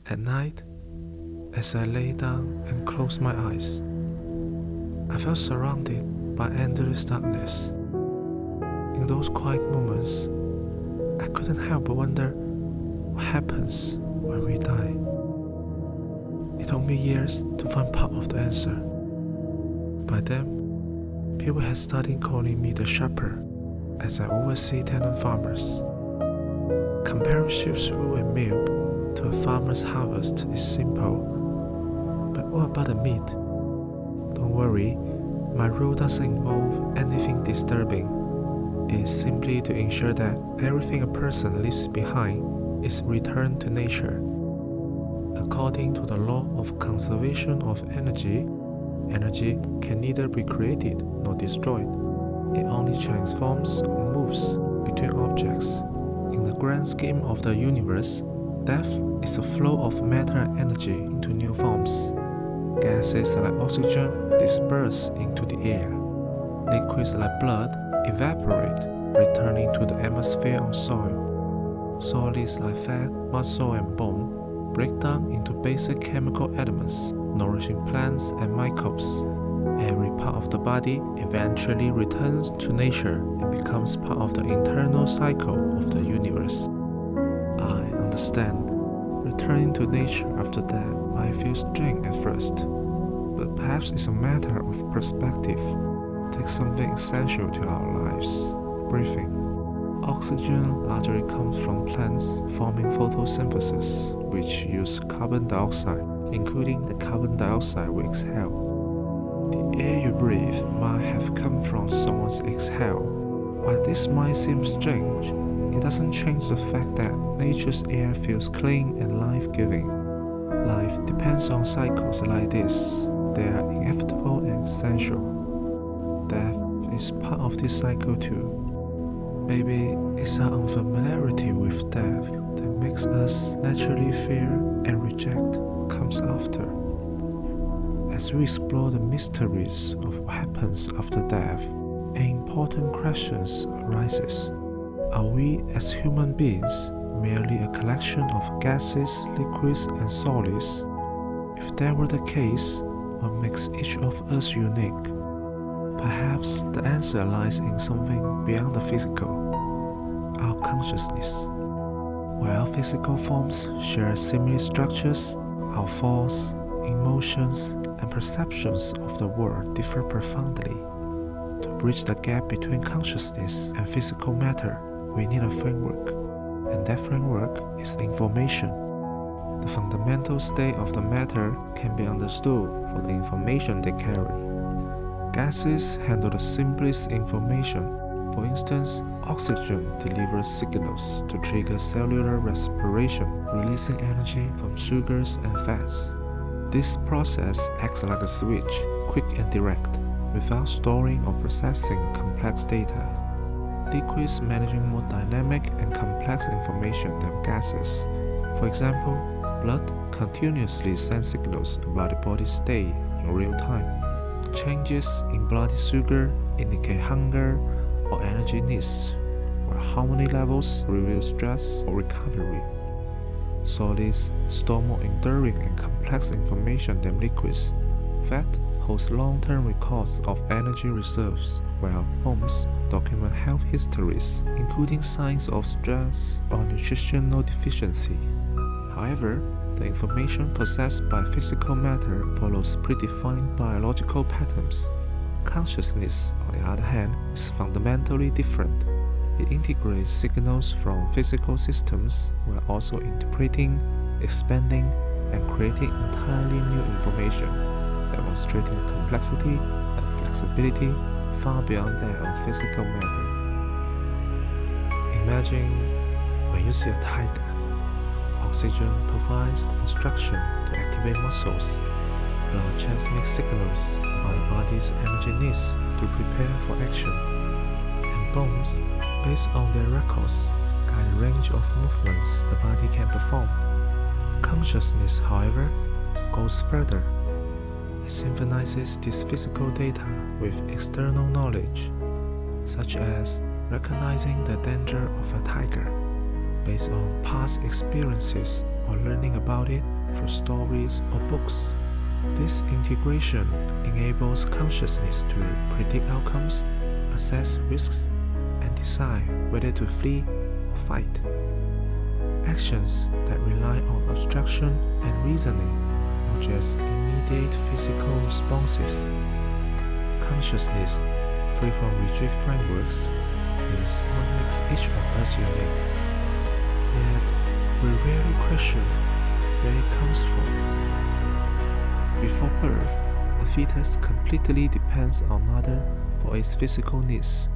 At night, as I lay down and closed my eyes, I felt surrounded by endless darkness. In those quiet moments, I couldn't help but wonder what happens when we die. It took me years to find part of the answer. By then, people had started calling me the shepherd, as I oversee tenant farmers. Comparing sheep's wool and milk to a farmer's harvest is simple, but what about the meat? Don't worry, my role doesn't involve anything disturbing. It is simply to ensure that everything a person leaves behind is returned to nature. According to the law of conservation of energy, energy can neither be created nor destroyed. It only transforms or moves between objects. In the grand scheme of the universe, death is a flow of matter and energy into new forms. Gases like oxygen disperse into the air. Liquids like blood evaporate, returning to the atmosphere or soil. Solids like fat, muscle, and bone break down into basic chemical elements, nourishing plants and microbes. Every part of the body eventually returns to nature and becomes part of the internal cycle of the universe. I understand. Returning to nature after death might feel strange at first, but perhaps it's a matter of perspective. Take something essential to our lives: breathing. Oxygen largely comes from plants forming photosynthesis, which use carbon dioxide, including the carbon dioxide we exhale. The air you breathe might have come from someone's exhale. While this might seem strange, it doesn't change the fact that nature's air feels clean and life-giving. Life depends on cycles like this. They are inevitable and essential. Death is part of this cycle too. Maybe it's our unfamiliarity with death that makes us naturally fear and reject what comes after. As we explore the mysteries of what happens after death, an important question arises. Are we as human beings merely a collection of gases, liquids, and solids? If that were the case, what makes each of us unique? Perhaps the answer lies in something beyond the physical, our consciousness. While our physical forms share similar structures, our thoughts, emotions, and perceptions of the world differ profoundly. To bridge the gap between consciousness and physical matter, we need a framework, and that framework is information. The fundamental state of the matter can be understood from the information they carry. Gases handle the simplest information. For instance, oxygen delivers signals to trigger cellular respiration, releasing energy from sugars and fats. This process acts like a switch, quick and direct, without storing or processing complex data. Liquids managing more dynamic and complex information than gases. For example, blood continuously sends signals about the body's state in real time. Changes in blood sugar indicate hunger or energy needs, while hormone levels reveal stress or recovery. Solids store more enduring and complex information than liquids. Fat holds long-term records of energy reserves, while bones document health histories, including signs of stress or nutritional deficiency. However, the information possessed by physical matter follows predefined biological patterns. Consciousness, on the other hand, is fundamentally different. It integrates signals from physical systems while also interpreting, expanding, and creating entirely new information, demonstrating complexity and flexibility far beyond that of physical matter. Imagine when you see a tiger. Oxygen provides the instruction to activate muscles. Blood transmits signals about the body's energy needs to prepare for action. And bones, based on their records, guide a range of movements the body can perform. Consciousness, however, goes further. It synchronizes this physical data with external knowledge, such as recognizing the danger of a tiger based on past experiences or learning about it through stories or books. This integration enables consciousness to predict outcomes, assess risks, and decide whether to flee or fight. Actions that rely on abstraction and reasoning, not just immediate physical responses. Consciousness, free from rigid frameworks, is what makes each of us unique. Yet, we rarely question where it comes from. Before birth, a fetus completely depends on mother for its physical needs.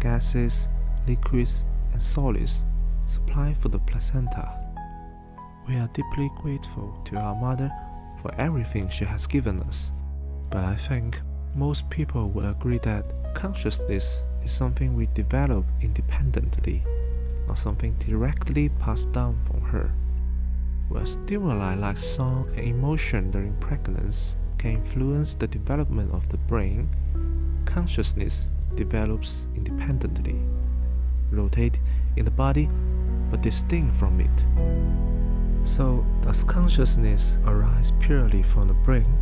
Gases, liquids, and solids supply for the placenta. We are deeply grateful to our mother for everything she has given us, but I think most people would agree that consciousness is something we develop independently, not something directly passed down from her. Where stimuli like song and emotion during pregnancy can influence the development of the brain, consciousness develops independently, rotated in the body but distinct from it. So, does consciousness arise purely from the brain?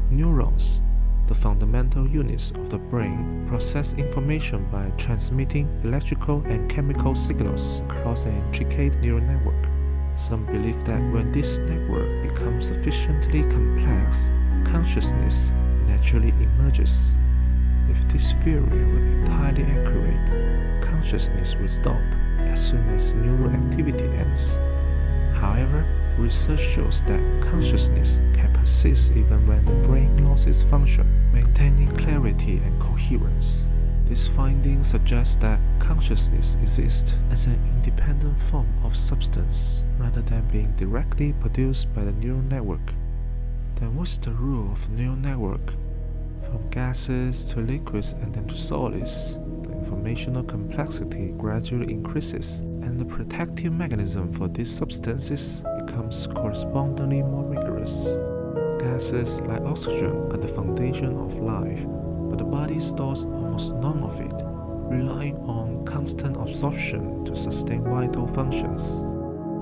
Neurons, the fundamental units of the brain, process information by transmitting electrical and chemical signals across an intricate neural network. Some believe that when this network becomes sufficiently complex, consciousness naturally emerges. If this theory were entirely accurate, consciousness would stop as soon as neural activity ends. However, research shows that consciousness can persist even when the brain loses function, maintaining clarity and coherence. This finding suggests that consciousness exists as an independent form of substance rather than being directly produced by the neural network. Then what's the rule of a neural network? From gases to liquids and then to solids, the informational complexity gradually increases, and the protective mechanism for these substances becomes correspondingly more rigorous. Gases like oxygen are the foundation of life, but the body stores almost none of it, relying on constant absorption to sustain vital functions.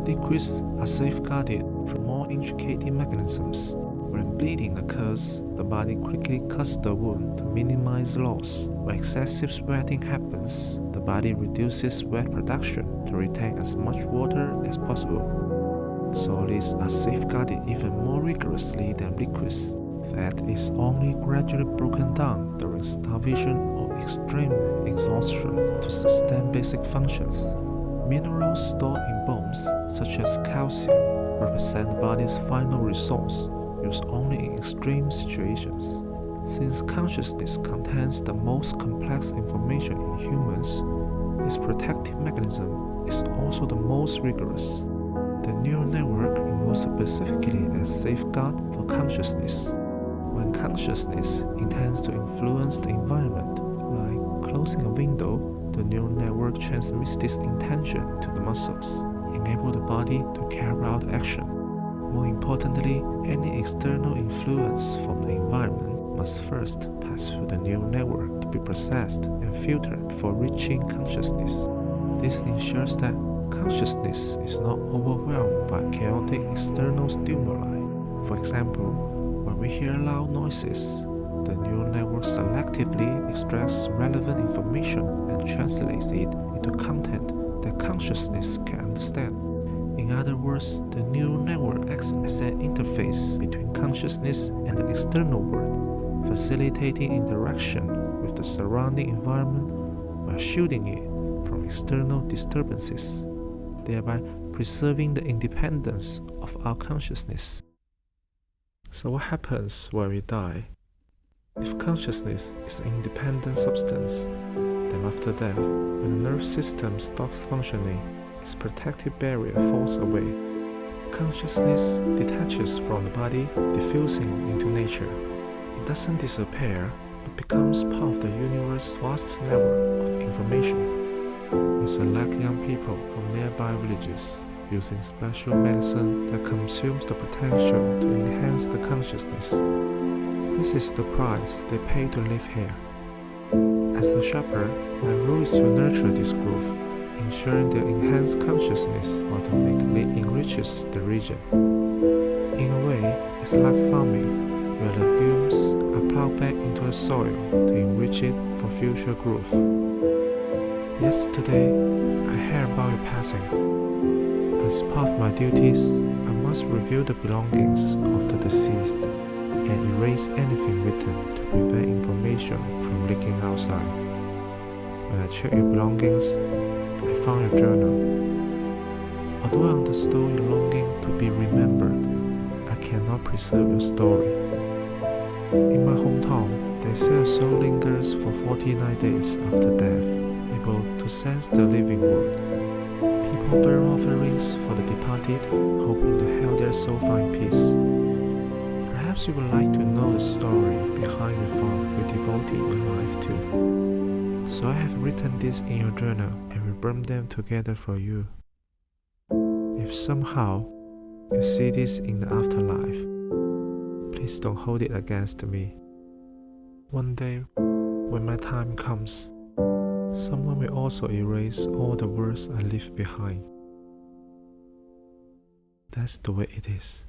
Liquids are safeguarded through more intricate mechanisms. When bleeding occurs, the body quickly cuts the wound to minimize loss. When excessive sweating happens, the body reduces sweat production to retain as much water as possible. Solids are safeguarded even more rigorously than liquids. Fat is only gradually broken down during starvation or extreme exhaustion to sustain basic functions. Minerals stored in bones, such as calcium, represent the body's final resource, used only in extreme situations. Since consciousness contains the most complex information in humans, its protective mechanism is also the most rigorous. The neural network involves specifically a safeguard for consciousness. When consciousness intends to influence the environment, like closing a window, the neural network transmits this intention to the muscles, enabling the body to carry out action. More importantly, any external influence from the environment must first pass through the neural network to be processed and filtered before reaching consciousness. This ensures that consciousness is not overwhelmed by chaotic external stimuli. For example, when we hear loud noises, the neural network selectively extracts relevant information and translates it into content that consciousness can understand. In other words, the neural network acts as an interface between consciousness and the external world, facilitating interaction with the surrounding environment while shielding it from external disturbances, thereby preserving the independence of our consciousness. So what happens when we die? If consciousness is an independent substance, then after death, when the nerve system stops functioning, its protective barrier falls away. Consciousness detaches from the body, diffusing into nature. It doesn't disappear, it becomes part of the universe's vast network of information. We select young people from nearby villages, using special medicine that consumes the potential to enhance the consciousness. This is the price they pay to live here. As a shepherd, my role is to nurture this growth, ensuring the enhanced consciousness automatically enriches the region. In a way, it's like farming, where legumes are plowed back into the soil to enrich it for future growth. Yesterday, I heard about your passing. As part of my duties, I must review the belongings of the deceased and erase anything written to prevent information from leaking outside. When I checked your belongings, I found your journal. Although I understood your longing to be remembered, I cannot preserve your story. In my hometown, they say a soul lingers for 49 days after death, able to sense the living world. People burn offerings for the departed, hoping to help their soul find peace. Perhaps you would like to know the story behind the farm you devoted your life to. So I have written this in your journal and will burn them together for you. If somehow you see this in the afterlife, please don't hold it against me. One day, when my time comes, someone will also erase all the words I left behind. That's the way it is.